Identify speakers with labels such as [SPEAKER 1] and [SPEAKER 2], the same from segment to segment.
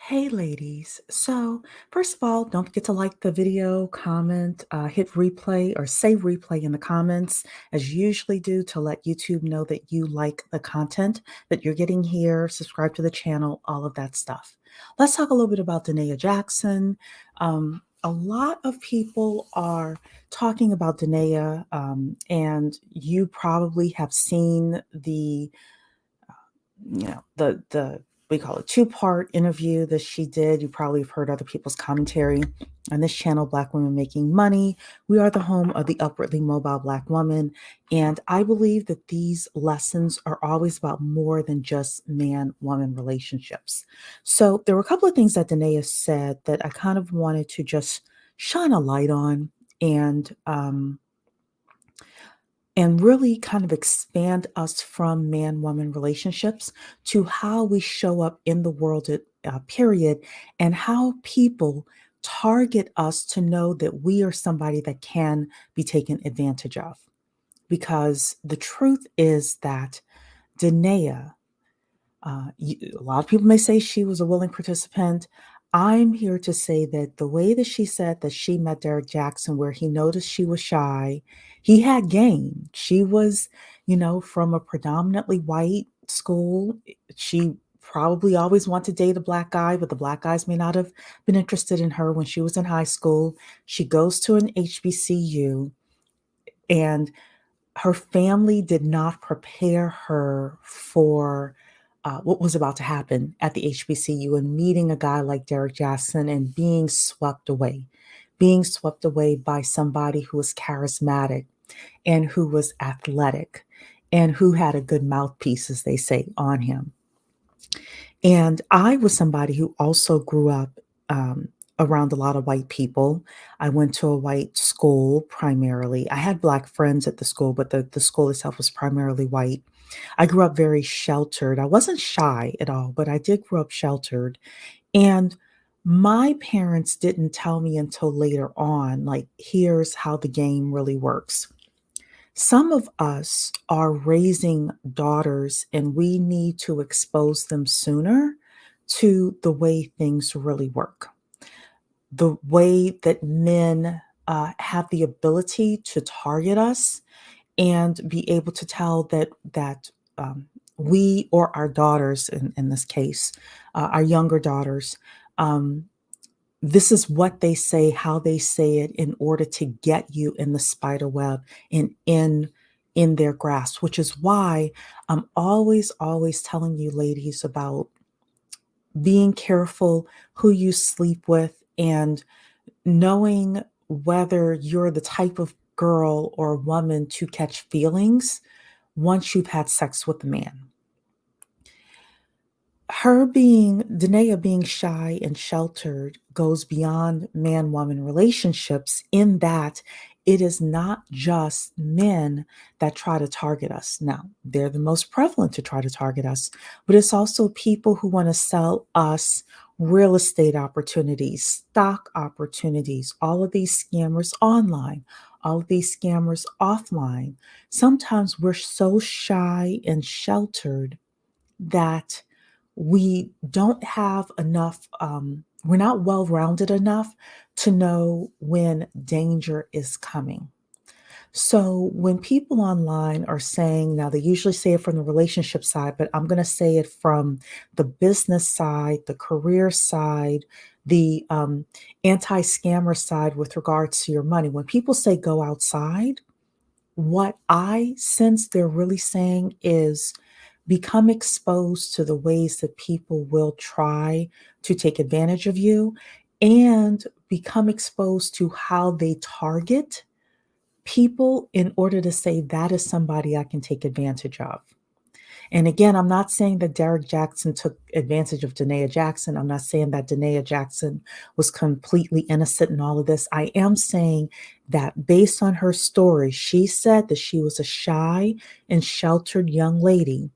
[SPEAKER 1] Hey ladies. So, first of all, don't forget to like the video, comment, hit replay or say replay in the comments as you usually do to let YouTube know that you like the content that you're getting here, subscribe to the channel, all of that stuff. Let's talk a little bit about Danae Jackson. A lot of people are talking about Danae, and you probably have seen the we call it two-part interview that she did. You probably have heard other people's commentary on this channel, Black Women Making Money. We are the home of the upwardly mobile Black woman. And I believe that these lessons are always about more than just man-woman relationships. So there were a couple of things that Danae said that I kind of wanted to just shine a light on and really kind of expand us from man-woman relationships to how we show up in the world period, and how people target us to know that we are somebody that can be taken advantage of. Because the truth is that Danae, a lot of people may say she was a willing participant. I'm here to say that the way that she said that she met Derek Jackson, where he noticed she was shy, he had game. She was, from a predominantly white school. She probably always wanted to date a black guy, but the black guys may not have been interested in her when she was in high school. She goes to an HBCU, and her family did not prepare her for what was about to happen at the HBCU and meeting a guy like Derek Jackson and being swept away by somebody who was charismatic and who was athletic and who had a good mouthpiece, as they say, on him. And I was somebody who also grew up around a lot of white people. I went to a white school primarily. I had black friends at the school, but the school itself was primarily white. I grew up very sheltered. I wasn't shy at all, but I did grow up sheltered. And my parents didn't tell me until later on, like, here's how the game really works. Some of us are raising daughters, and we need to expose them sooner to the way things really work, the way that men have the ability to target us and be able to tell that we or our daughters, in this case, our younger daughters, um, this is what they say, how they say it, in order to get you in the spider web and in their grasp, which is why I'm always telling you ladies about being careful who you sleep with and knowing whether you're the type of girl or woman to catch feelings once you've had sex with a man. Danae being shy and sheltered goes beyond man woman relationships, in that it is not just men that try to target us. Now, they're the most prevalent to try to target us, but it's also people who want to sell us real estate opportunities, stock opportunities, all of these scammers online, all of these scammers offline. Sometimes we're so shy and sheltered that we don't have enough, we're not well rounded enough to know when danger is coming. So when people online are saying, now they usually say it from the relationship side, but I'm going to say it from the business side, the career side, the anti scammer side with regards to your money. When people say go outside, what I sense they're really saying is become exposed to the ways that people will try to take advantage of you, and become exposed to how they target people in order to say that is somebody I can take advantage of. And again, I'm not saying that Derek Jackson took advantage of Danae Jackson. I'm not saying that Danae Jackson was completely innocent in all of this. I am saying that based on her story, she said that she was a shy and sheltered young lady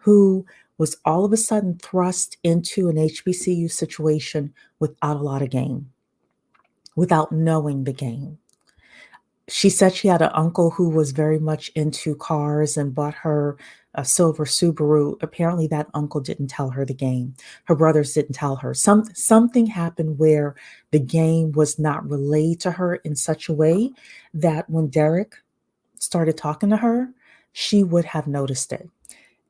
[SPEAKER 1] who was all of a sudden thrust into an HBCU situation without a lot of game, without knowing the game. She said she had an uncle who was very much into cars and bought her a silver Subaru. Apparently, that uncle didn't tell her the game. Her brothers didn't tell her. Something happened where the game was not relayed to her in such a way that when Derek started talking to her, she would have noticed it.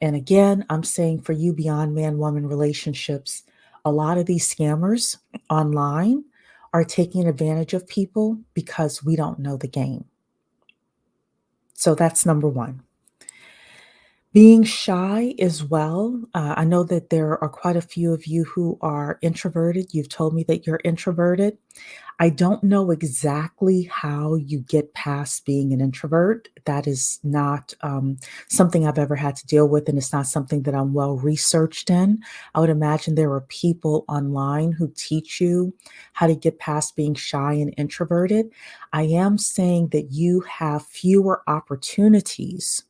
[SPEAKER 1] And again, I'm saying for you beyond man woman relationships, a lot of these scammers online are taking advantage of people because we don't know the game. So that's number one. Being shy as well. I know that there are quite a few of you who are introverted. You've told me that you're introverted. I don't know exactly how you get past being an introvert. That is not something I've ever had to deal with, and it's not something that I'm well researched in. I would imagine there are people online who teach you how to get past being shy and introverted. I am saying that you have fewer opportunities.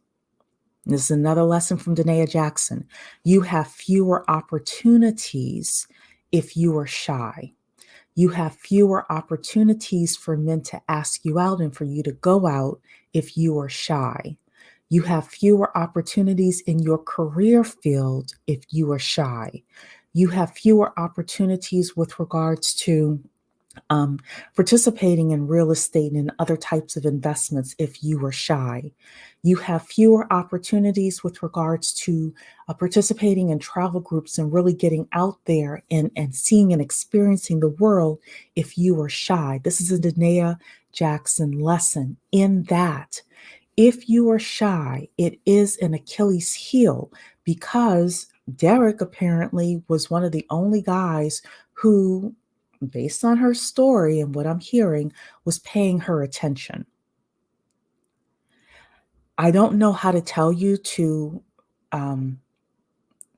[SPEAKER 1] This is another lesson from Danae Jackson. You have fewer opportunities if you are shy. You have fewer opportunities for men to ask you out and for you to go out if you are shy. You have fewer opportunities in your career field if you are shy. You have fewer opportunities with regards to um, participating in real estate and other types of investments if you are shy. You have fewer opportunities with regards to participating in travel groups and really getting out there and seeing and experiencing the world if you are shy. This is a Danae Jackson lesson in that if you are shy, it is an Achilles heel because Derek apparently was one of the only guys who, based on her story and what I'm hearing, was paying her attention. I don't know how to tell you um,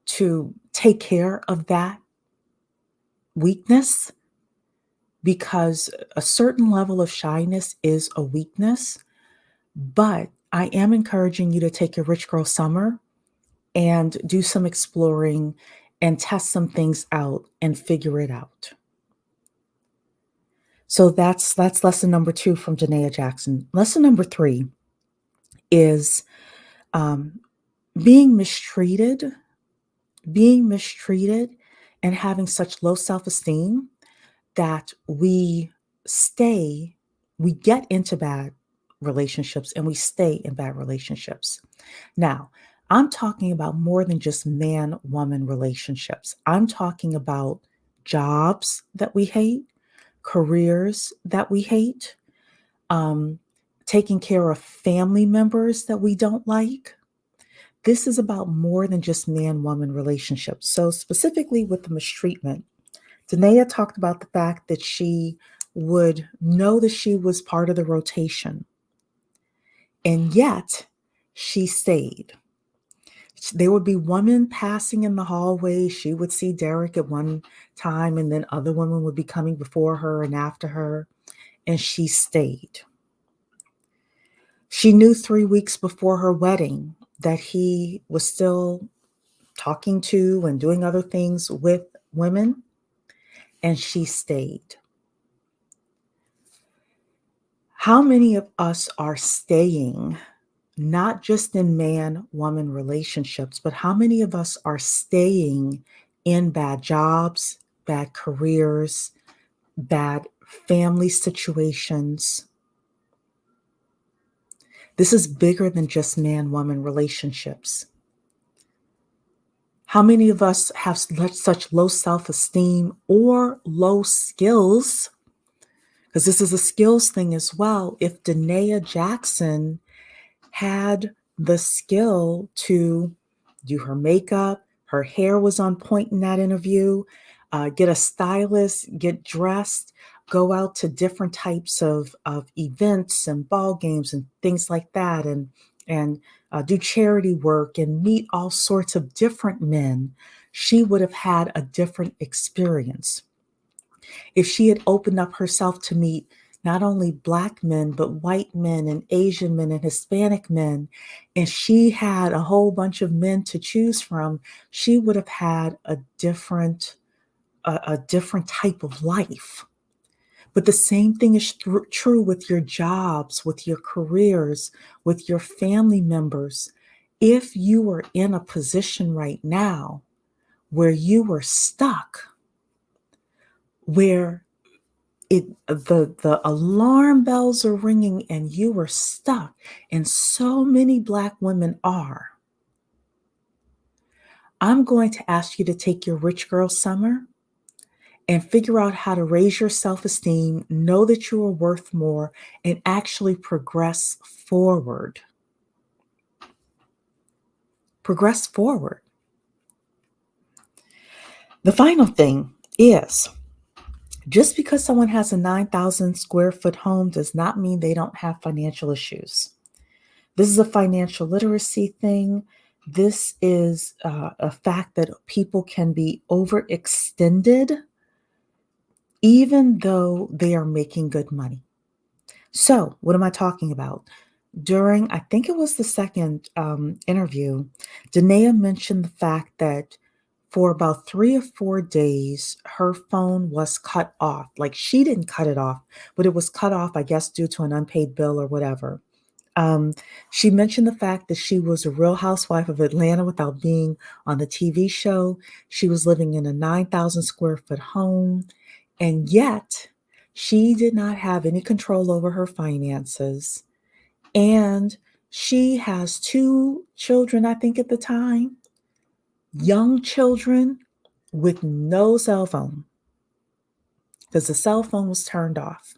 [SPEAKER 1] to take care of that weakness because a certain level of shyness is a weakness. But I am encouraging you to take your rich girl summer and do some exploring and test some things out and figure it out. So that's lesson number 2 from Danae Jackson. Lesson number 3 is um, being mistreated, being mistreated, and having such low self-esteem that stay, we get into bad relationships and we stay in bad relationships. Now, I'm talking about more than just man woman relationships. I'm talking about jobs that we hate, careers that we hate, um, taking care of family members that we don't like. This is about more than just man woman relationships. So, specifically with the mistreatment, Danae talked about the fact that she would know that she was part of the rotation, and yet she stayed. There would be women passing in the hallway. She would see Derek at one time, and then other women would be coming before her and after her, and she stayed. She knew 3 weeks before her wedding that he was still talking to and doing other things with women, and she stayed. How many of us are staying, not just in man woman relationships, but how many of us are staying in bad jobs, bad careers, bad family situations? This is bigger than just man woman relationships. How many of us have such low self esteem or low skills? Because this is a skills thing as well. If Danae Jackson had the skill to do her makeup, her hair was on point in that interview, get a stylist, get dressed, go out to different types of events and ball games and things like that, and do charity work and meet all sorts of different men, she would have had a different experience. If she had opened up herself to meet not only Black men, but white men and Asian men and Hispanic men, and she had a whole bunch of men to choose from, she would have had a different type of life. But the same thing is true with your jobs, with your careers, with your family members. If you are in a position right now where you were stuck, where the alarm bells are ringing and you were stuck, and so many Black women are, I'm going to ask you to take your rich girl summer and figure out how to raise your self-esteem, know that you are worth more, and actually progress forward. Progress forward. The final thing is, just because someone has a 9,000 square foot home does not mean they don't have financial issues. This is a financial literacy thing. This is a fact that people can be overextended even though they are making good money. So, what am I talking about? During, I think it was the second interview, Danae mentioned the fact that for about 3 or 4 days, her phone was cut off. Like, she didn't cut it off, but it was cut off, I guess, due to an unpaid bill or whatever. Um, she mentioned the fact that she was a real housewife of Atlanta without being on the TV show. She was living in a 9,000 square foot home, and yet she did not have any control over her finances. And she has 2 children, I think, at the time, young children with no cell phone because the cell phone was turned off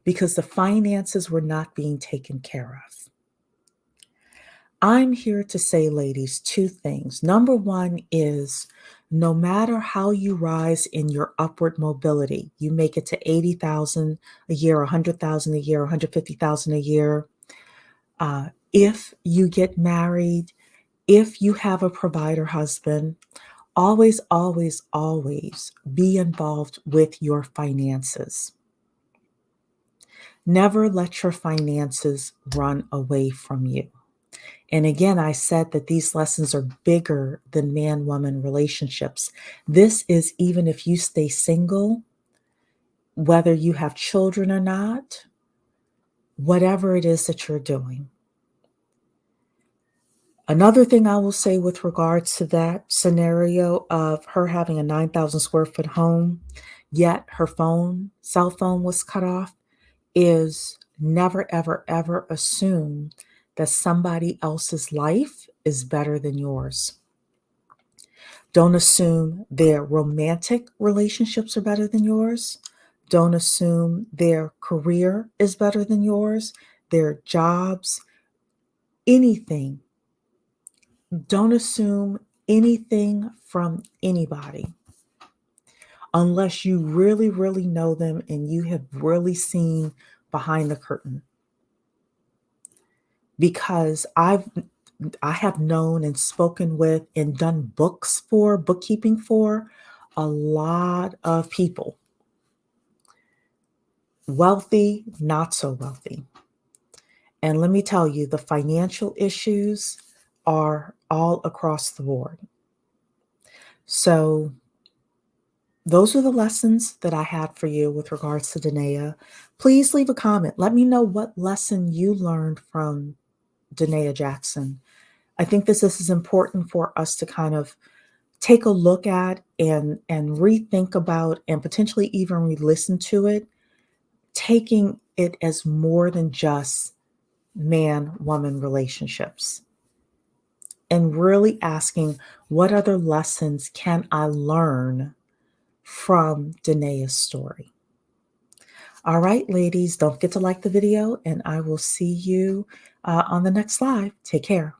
[SPEAKER 1] because the finances were not being taken care of. I'm here to say, ladies, 2 things. Number one is no matter how you rise in your upward mobility, you make it to 80,000 a year, 100,000 a year, 150,000 a year. If you get married, if you have a provider husband, always, always, always be involved with your finances. Never let your finances run away from you. And again, I said that these lessons are bigger than man-woman relationships. This is even if you stay single, whether you have children or not, whatever it is that you're doing. Another thing I will say with regards to that scenario of her having a 9,000 square foot home, yet her cell phone was cut off, is never, ever, ever assume that somebody else's life is better than yours. Don't assume their romantic relationships are better than yours. Don't assume their career is better than yours, their jobs, anything. Don't assume anything from anybody unless you really, really know them and you have really seen behind the curtain. Because I have known and spoken with and done bookkeeping for a lot of people. Wealthy, not so wealthy. And let me tell you, the financial issues are all across the board. So those are the lessons that I had for you with regards to Danae. Please leave a comment. Let me know what lesson you learned from Danae Jackson. I think this is important for us to kind of take a look at and rethink about and potentially even re-listen to it, taking it as more than just man-woman relationships and really asking what other lessons can I learn from Danae's story. All right, ladies, don't forget to like the video and I will see you on the next live. Take care.